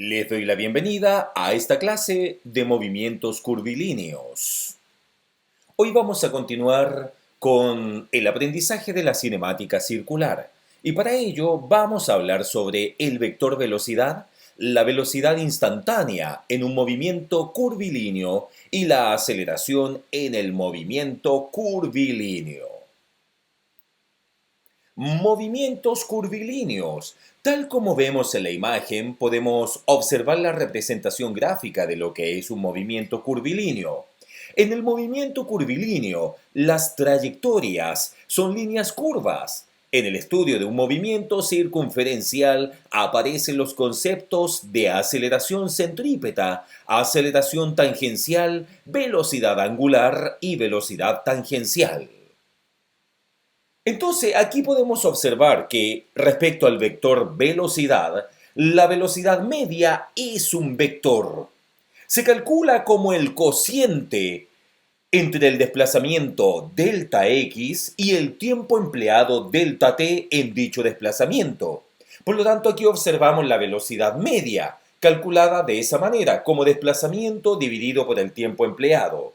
Les doy la bienvenida a esta clase de movimientos curvilíneos. Hoy vamos a continuar con el aprendizaje de la cinemática circular y para ello vamos a hablar sobre el vector velocidad, la velocidad instantánea en un movimiento curvilíneo y la aceleración en el movimiento curvilíneo. Movimientos curvilíneos. Tal como vemos en la imagen, podemos observar la representación gráfica de lo que es un movimiento curvilíneo. En el movimiento curvilíneo, las trayectorias son líneas curvas. En el estudio de un movimiento circunferencial aparecen los conceptos de aceleración centrípeta, aceleración tangencial, velocidad angular y velocidad tangencial. Entonces, aquí podemos observar que respecto al vector velocidad, la velocidad media es un vector. Se calcula como el cociente entre el desplazamiento delta x y el tiempo empleado delta t en dicho desplazamiento. Por lo tanto, aquí observamos la velocidad media, calculada de esa manera, como desplazamiento dividido por el tiempo empleado.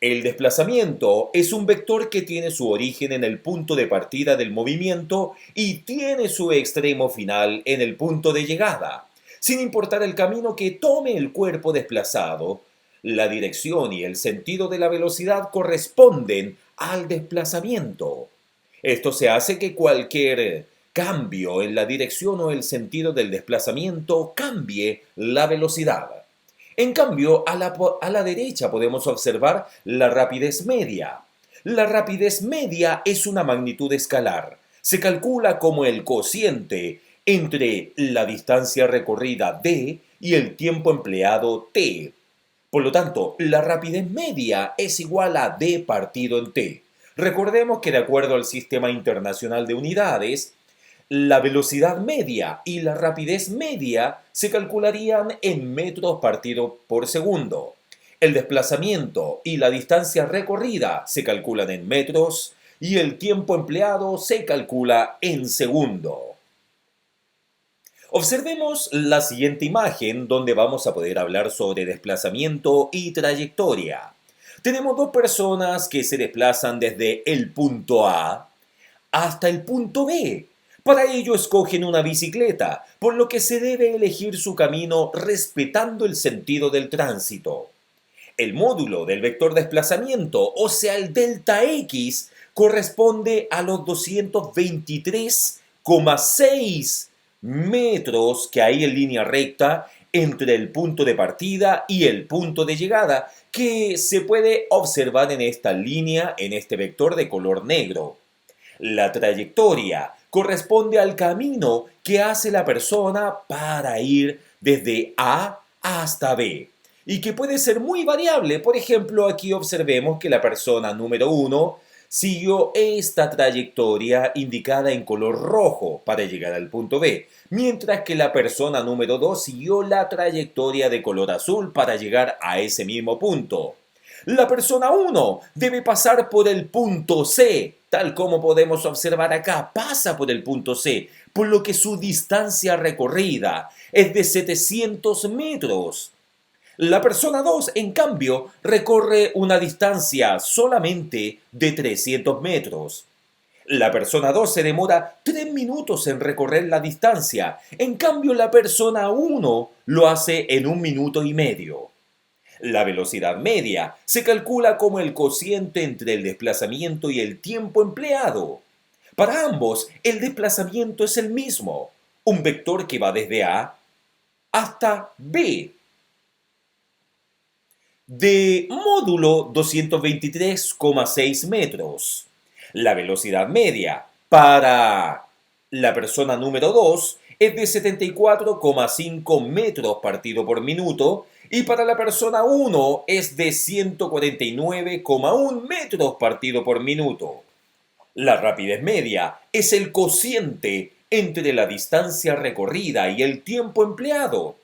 El desplazamiento es un vector que tiene su origen en el punto de partida del movimiento y tiene su extremo final en el punto de llegada. Sin importar el camino que tome el cuerpo desplazado, la dirección y el sentido de la velocidad corresponden al desplazamiento. Esto se hace que cualquier cambio en la dirección o el sentido del desplazamiento cambie la velocidad. En cambio, a la derecha podemos observar la rapidez media. La rapidez media es una magnitud escalar. Se calcula como el cociente entre la distancia recorrida d y el tiempo empleado t. Por lo tanto, la rapidez media es igual a d partido en t. Recordemos que de acuerdo al Sistema Internacional de Unidades, la velocidad media y la rapidez media se calcularían en metros partido por segundo. El desplazamiento y la distancia recorrida se calculan en metros y el tiempo empleado se calcula en segundo. Observemos la siguiente imagen donde vamos a poder hablar sobre desplazamiento y trayectoria. Tenemos dos personas que se desplazan desde el punto A hasta el punto B. Para ello escogen una bicicleta, por lo que se debe elegir su camino respetando el sentido del tránsito. El módulo del vector desplazamiento, o sea el delta x, corresponde a los 223,6 metros que hay en línea recta entre el punto de partida y el punto de llegada, que se puede observar en esta línea, en este vector de color negro. La trayectoria corresponde al camino que hace la persona para ir desde A hasta B y que puede ser muy variable. Por ejemplo, aquí observemos que la persona número 1 siguió esta trayectoria indicada en color rojo para llegar al punto B, mientras que la persona número 2 siguió la trayectoria de color azul para llegar a ese mismo punto. La persona 1 debe pasar por el punto C, tal como podemos observar acá, pasa por el punto C, por lo que su distancia recorrida es de 700 metros. La persona 2, en cambio, recorre una distancia solamente de 300 metros. La persona 2 se demora 3 minutos en recorrer la distancia, en cambio la persona 1 lo hace en 1 minuto y medio. La velocidad media se calcula como el cociente entre el desplazamiento y el tiempo empleado. Para ambos, el desplazamiento es el mismo, un vector que va desde A hasta B. De módulo 223,6 metros. La velocidad media para la persona número 2 es de 74,5 metros partido por minuto y para la persona 1 es de 149,1 metros partido por minuto. La rapidez media es el cociente entre la distancia recorrida y el tiempo empleado.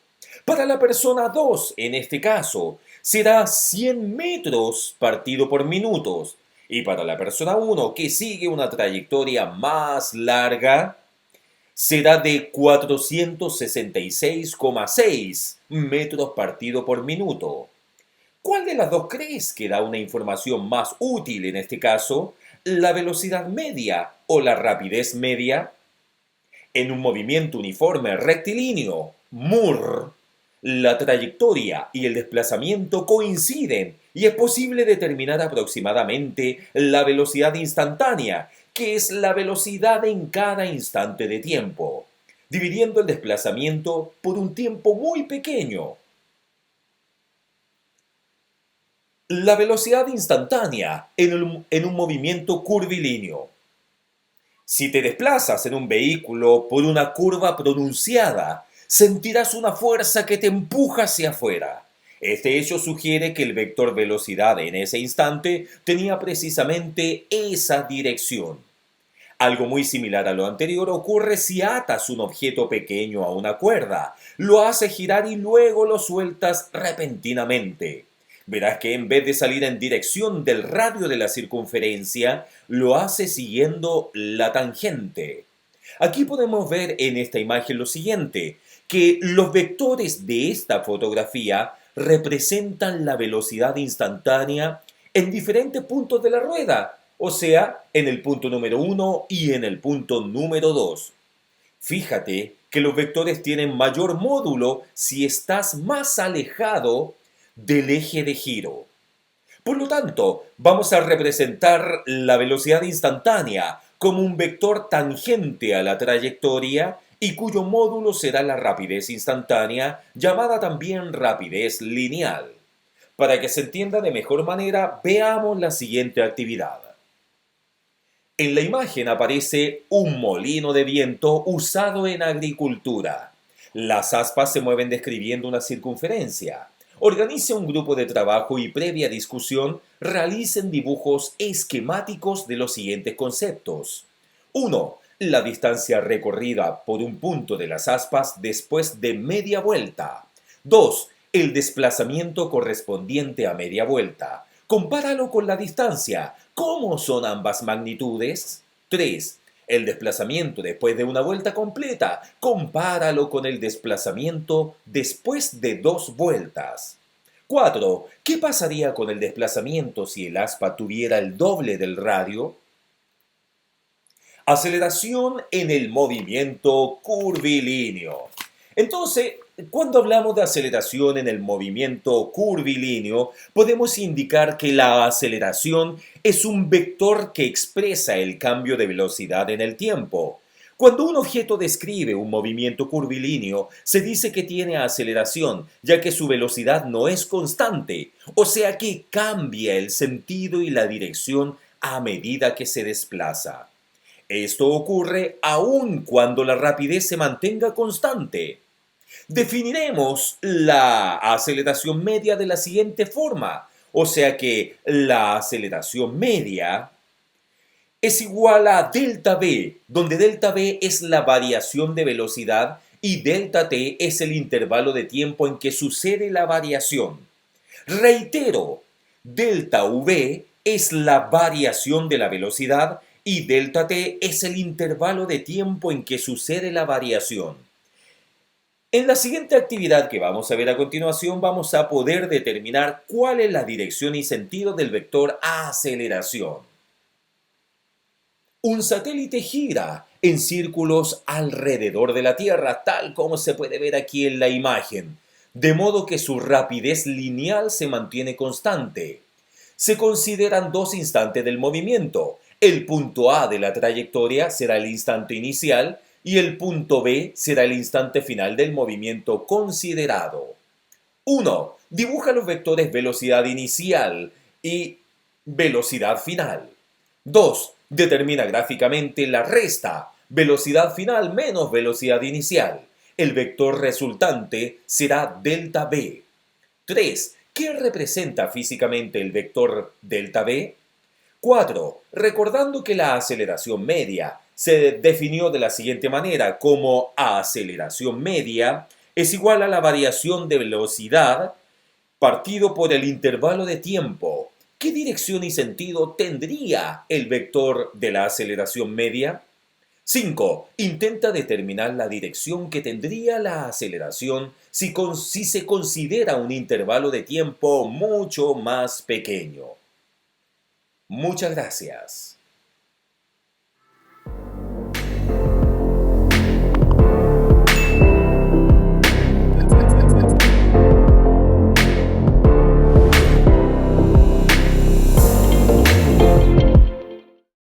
Para la persona 2, en este caso, será 100 metros partido por minutos. Y para la persona 1, que sigue una trayectoria más larga, será de 466,6 metros partido por minuto. ¿Cuál de las dos crees que da una información más útil en este caso? ¿La velocidad media o la rapidez media? En un movimiento uniforme rectilíneo, MUR, la trayectoria y el desplazamiento coinciden y es posible determinar aproximadamente la velocidad instantánea, que es la velocidad en cada instante de tiempo, dividiendo el desplazamiento por un tiempo muy pequeño. La velocidad instantánea en un movimiento curvilíneo. Si te desplazas en un vehículo por una curva pronunciada, sentirás una fuerza que te empuja hacia afuera. Este hecho sugiere que el vector velocidad en ese instante tenía precisamente esa dirección. Algo muy similar a lo anterior ocurre si atas un objeto pequeño a una cuerda, lo haces girar y luego lo sueltas repentinamente. Verás que en vez de salir en dirección del radio de la circunferencia, lo hace siguiendo la tangente. Aquí podemos ver en esta imagen lo siguiente, que los vectores de esta fotografía representan la velocidad instantánea en diferentes puntos de la rueda, o sea, en el punto número 1 y en el punto número 2. Fíjate que los vectores tienen mayor módulo si estás más alejado del eje de giro. Por lo tanto, vamos a representar la velocidad instantánea como un vector tangente a la trayectoria y cuyo módulo será la rapidez instantánea, llamada también rapidez lineal. Para que se entienda de mejor manera, veamos la siguiente actividad. En la imagen aparece un molino de viento usado en agricultura. Las aspas se mueven describiendo una circunferencia. Organice un grupo de trabajo y previa discusión realicen dibujos esquemáticos de los siguientes conceptos. 1. La distancia recorrida por un punto de las aspas después de media vuelta. 2. El desplazamiento correspondiente a media vuelta. Compáralo con la distancia. ¿Cómo son ambas magnitudes? 3. El desplazamiento después de una vuelta completa. Compáralo con el desplazamiento después de 2 vueltas. 4. ¿Qué pasaría con el desplazamiento si el aspa tuviera el doble del radio? Aceleración en el movimiento curvilíneo. Entonces, cuando hablamos de aceleración en el movimiento curvilíneo, podemos indicar que la aceleración es un vector que expresa el cambio de velocidad en el tiempo. Cuando un objeto describe un movimiento curvilíneo, se dice que tiene aceleración, ya que su velocidad no es constante, o sea que cambia el sentido y la dirección a medida que se desplaza. Esto ocurre aun cuando la rapidez se mantenga constante. Definiremos la aceleración media de la siguiente forma, o sea que la aceleración media es igual a delta v, donde delta v es la variación de velocidad y delta t es el intervalo de tiempo en que sucede la variación. Reitero, delta v es la variación de la velocidad y delta t es el intervalo de tiempo en que sucede la variación. En la siguiente actividad que vamos a ver a continuación vamos a poder determinar cuál es la dirección y sentido del vector aceleración. Un satélite gira en círculos alrededor de la Tierra, tal como se puede ver aquí en la imagen, de modo que su rapidez lineal se mantiene constante. Se consideran dos instantes del movimiento. El punto A de la trayectoria será el instante inicial y el punto B será el instante final del movimiento considerado. 1. Dibuja los vectores velocidad inicial y velocidad final. 2. Determina gráficamente la resta, velocidad final menos velocidad inicial. El vector resultante será delta V. 3. ¿Qué representa físicamente el vector delta V? 4. Recordando que la aceleración media se definió de la siguiente manera como aceleración media es igual a la variación de velocidad partido por el intervalo de tiempo. ¿Qué dirección y sentido tendría el vector de la aceleración media? 5. Intenta determinar la dirección que tendría la aceleración si se considera un intervalo de tiempo mucho más pequeño. Muchas gracias.